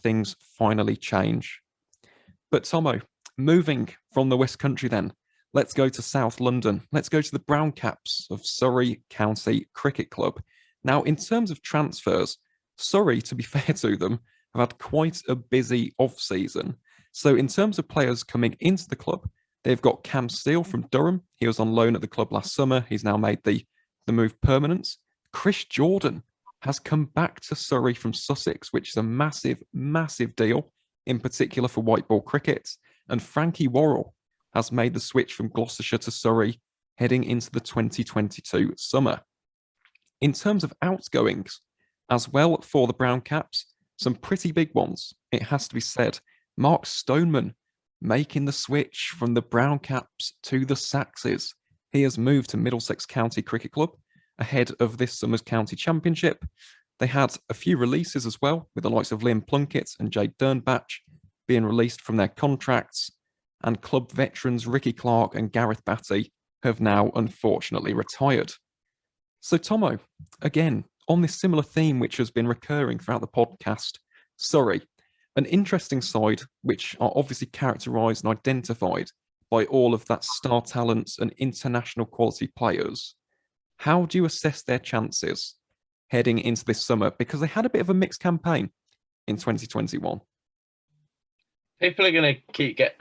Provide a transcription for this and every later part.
things finally change. But Tomo, moving from the West Country then, let's go to South London. Let's go to the Brown Caps of Surrey County Cricket Club. Now, in terms of transfers, Surrey, to be fair to them, have had quite a busy off-season. So in terms of players coming into the club, they've got Cam Steele from Durham. He was on loan at the club last summer. He's now made the move permanent. Chris Jordan has come back to Surrey from Sussex, which is a massive, massive deal, in particular for white ball cricket. And Frankie Worrell has made the switch from Gloucestershire to Surrey, heading into the 2022 summer. In terms of outgoings, as well for the Brown Caps, some pretty big ones, it has to be said. Mark Stoneman making the switch from the Brown Caps to the Saxes. He has moved to Middlesex County Cricket Club ahead of this summer's county championship. They had a few releases as well, with the likes of Liam Plunkett and Jade Dernbach being released from their contracts, and club veterans Ricky Clark and Gareth Batty have now unfortunately retired. So Tomo, again, on this similar theme which has been recurring throughout the podcast, Surrey, an interesting side which are obviously characterised and identified by all of that star talents and international quality players. How do you assess their chances heading into this summer? Because they had a bit of a mixed campaign in 2021. People are going to get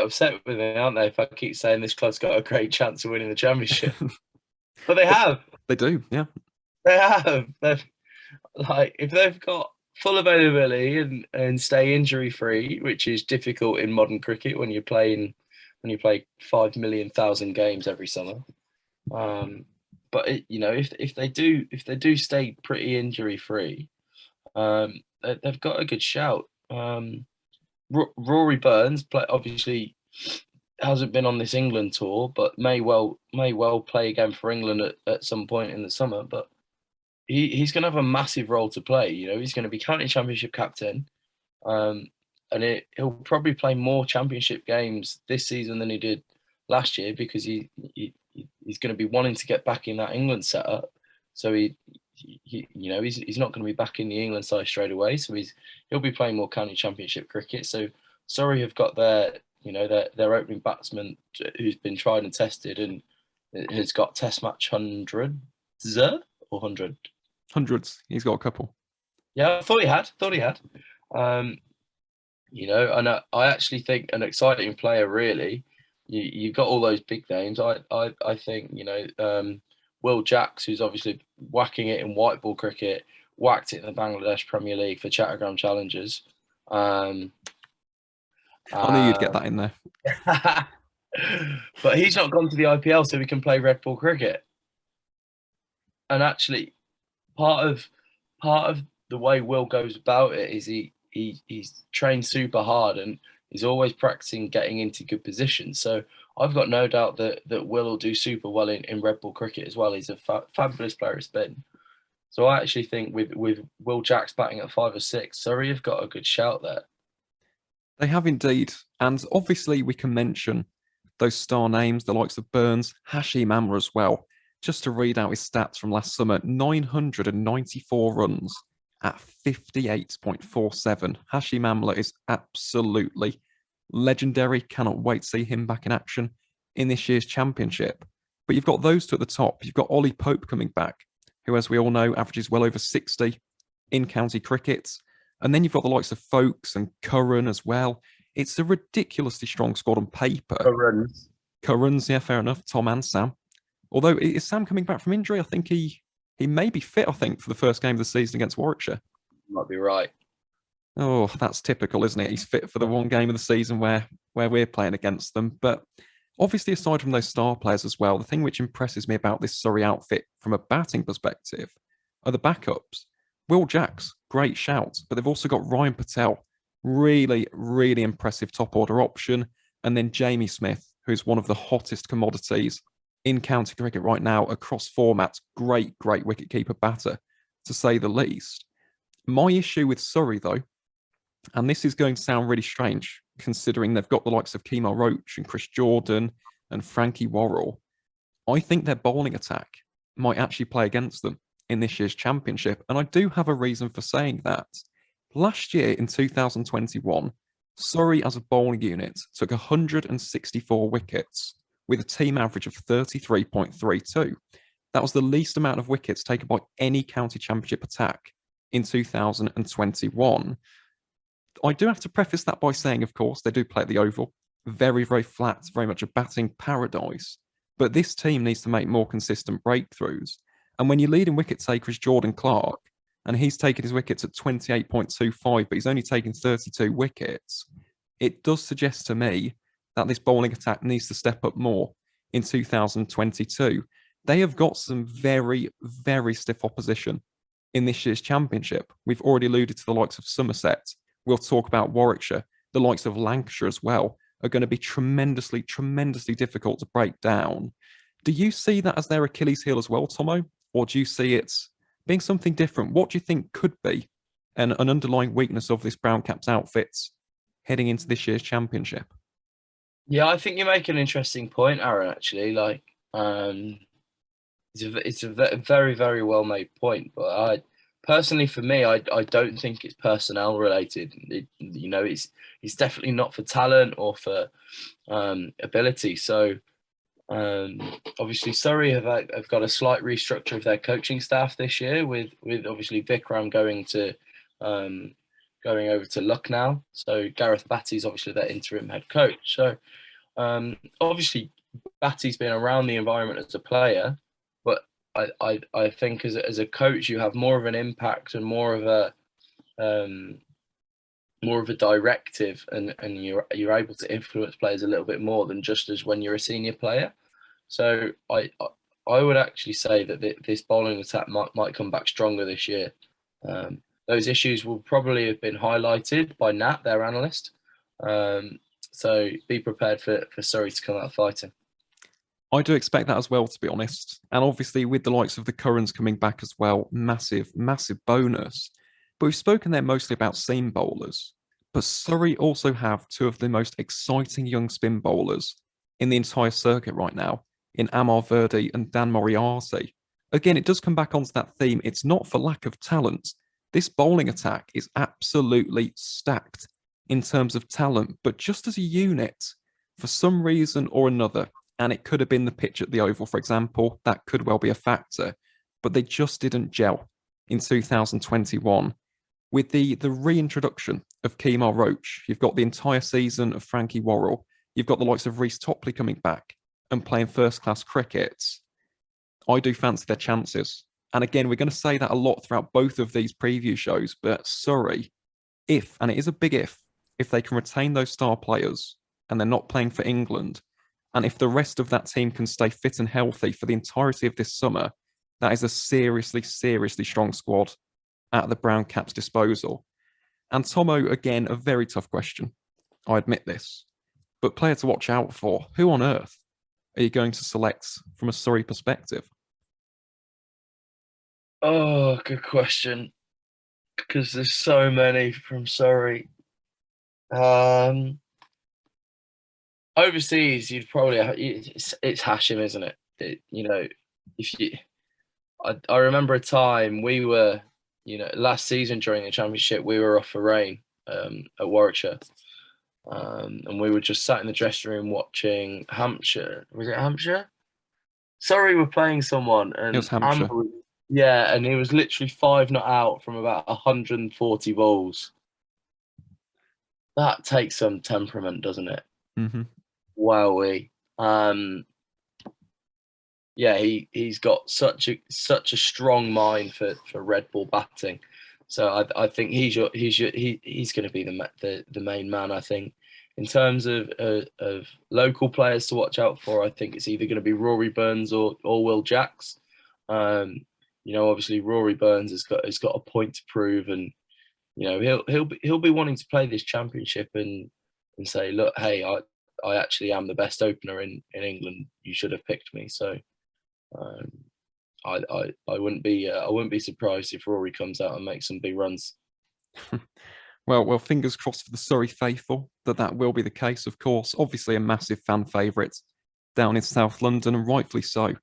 upset with me, aren't they, if I keep saying this club's got a great chance of winning the championship? But they have. They do, yeah. They have. If they've got full availability and stay injury free, which is difficult in modern cricket when you play 5 million games every summer. But if they do stay pretty injury free, they've got a good shout. Rory Burns obviously hasn't been on this England tour, but may well play again for England at some point in the summer. But he's going to have a massive role to play. He's going to be county championship captain, and he'll probably play more championship games this season than he did last year, because he's going to be wanting to get back in that England setup. So he's not going to be back in the England side straight away. So he'll be playing more county championship cricket. So Surrey have got their opening batsman who's been tried and tested and has got test match hundreds or 100. Hundreds. He's got a couple. Yeah, I thought he had. And I actually think an exciting player, really. You've got all those big names. I think, Will Jacks, who's obviously whacking it in white ball cricket, whacked it in the Bangladesh Premier League for Chattogram Challengers. I knew you'd get that in there. But he's not gone to the IPL so he can play red ball cricket. And actually, part of the way Will goes about it is he's trained super hard and he's always practicing getting into good positions. So I've got no doubt that Will will do super well in red ball cricket as well. He's a fabulous player at spin. So I actually think with Will Jacks batting at 5 or 6, Surrey have got a good shout there. They have indeed. And obviously we can mention those star names, the likes of Burns, Hashim Amla as well. Just to read out his stats from last summer, 994 runs at 58.47. Hashim Amla is absolutely legendary. Cannot wait to see him back in action in this year's championship. But you've got those two at the top. You've got Ollie Pope coming back, who, as we all know, averages well over 60 in county cricket. And then you've got the likes of Folkes and Curran as well. It's a ridiculously strong squad on paper. Curran's, yeah, fair enough. Tom and Sam. Although, is Sam coming back from injury? I think he may be fit, for the first game of the season against Warwickshire. Might be right. Oh, that's typical, isn't it? He's fit for the one game of the season where we're playing against them. But obviously, aside from those star players as well, the thing which impresses me about this Surrey outfit from a batting perspective are the backups. Will Jacks, great shout, but they've also got Ryan Patel, really, really impressive top order option. And then Jamie Smith, who's one of the hottest commodities in county cricket right now across formats. Great wicketkeeper batter, to say the least. My issue with Surrey, though, and this is going to sound really strange, considering they've got the likes of Kemal Roach and Chris Jordan and Frankie Worrell, I think their bowling attack might actually play against them in this year's championship. And I do have a reason for saying that. Last year in 2021, Surrey as a bowling unit took 164 wickets with a team average of 33.32. That was the least amount of wickets taken by any county championship attack in 2021. I do have to preface that by saying, of course, they do play at the Oval. Very, very flat, very much a batting paradise. But this team needs to make more consistent breakthroughs. And when your leading wicket taker is Jordan Clark, and he's taken his wickets at 28.25, but he's only taken 32 wickets, it does suggest to me that this bowling attack needs to step up more in 2022. They have got some very, very stiff opposition in this year's championship. We've already alluded to the likes of Somerset. We'll talk about Warwickshire. The likes of Lancashire as well are going to be tremendously, tremendously difficult to break down. Do you see that as their Achilles heel as well, Tomo? Or do you see it being something different? What do you think could be an underlying weakness of this Brown Caps outfits heading into this year's championship? Yeah, I think you make an interesting point, Aaron, actually. It's a very, very well made point. But personally, for me, I don't think it's personnel related. It's definitely not for talent or for ability. So obviously Surrey have got a slight restructure of their coaching staff this year, with obviously Vikram going over to Lucknow. So Gareth Batty's obviously their interim head coach. So obviously Batty's been around the environment as a player, but I think as a coach you have more of an impact and more of a directive, and you're able to influence players a little bit more than just as when you're a senior player. So I would actually say that this bowling attack might come back stronger this year. Those issues will probably have been highlighted by Nat, their analyst. So be prepared for Surrey to come out fighting. I do expect that as well, to be honest. And obviously with the likes of the Currans coming back as well, massive, massive bonus. But we've spoken there mostly about seam bowlers. But Surrey also have two of the most exciting young spin bowlers in the entire circuit right now, in Amar Verdi and Dan Moriarty. Again, it does come back onto that theme. It's not for lack of talent. This bowling attack is absolutely stacked in terms of talent, but just as a unit, for some reason or another, and it could have been the pitch at the Oval, for example, that could well be a factor, but they just didn't gel in 2021. With the reintroduction of Kemar Roach, you've got the entire season of Frankie Worrell, you've got the likes of Reece Topley coming back and playing first-class cricket. I do fancy their chances. And again, we're going to say that a lot throughout both of these preview shows, but Surrey, and it is a big if they can retain those star players and they're not playing for England, and if the rest of that team can stay fit and healthy for the entirety of this summer, that is a seriously, seriously strong squad at the Brown Caps' disposal. And Tomo, again, a very tough question. I admit this. But player to watch out for, who on earth are you going to select from a Surrey perspective? Oh, good question. Because there's so many from Surrey. Overseas, you'd probably it's Hashim, isn't it? I remember a time we were, last season during the championship, we were off for rain at Warwickshire, and we were just sat in the dressing room watching Hampshire. Was it Hampshire? Surrey were playing someone, and It was Hampshire. yeah, and he was literally 5 not out from about 140 balls. That takes some temperament, doesn't it? Mm-hmm. Wowee. Yeah, he's got such a strong mind for red ball batting. So I think he's going to be the main man. I think in terms of local players to watch out for, I think it's either going to be Rory Burns or Will Jacks. Obviously Rory Burns has got a point to prove, and he'll be wanting to play this championship and say, look, hey, I actually am the best opener in England. You should have picked me. So I wouldn't be surprised if Rory comes out and makes some big runs. Well, fingers crossed for the Surrey faithful that will be the case. Of course, obviously a massive fan favourite down in South London, and rightfully so.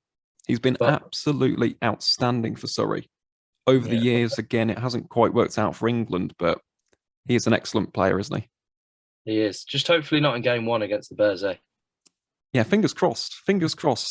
He's been absolutely outstanding for Surrey over the years. Again, it hasn't quite worked out for England, but He is an excellent player, isn't he? He is. Just hopefully not in game one against the Bears, eh? Yeah, fingers crossed. Fingers crossed.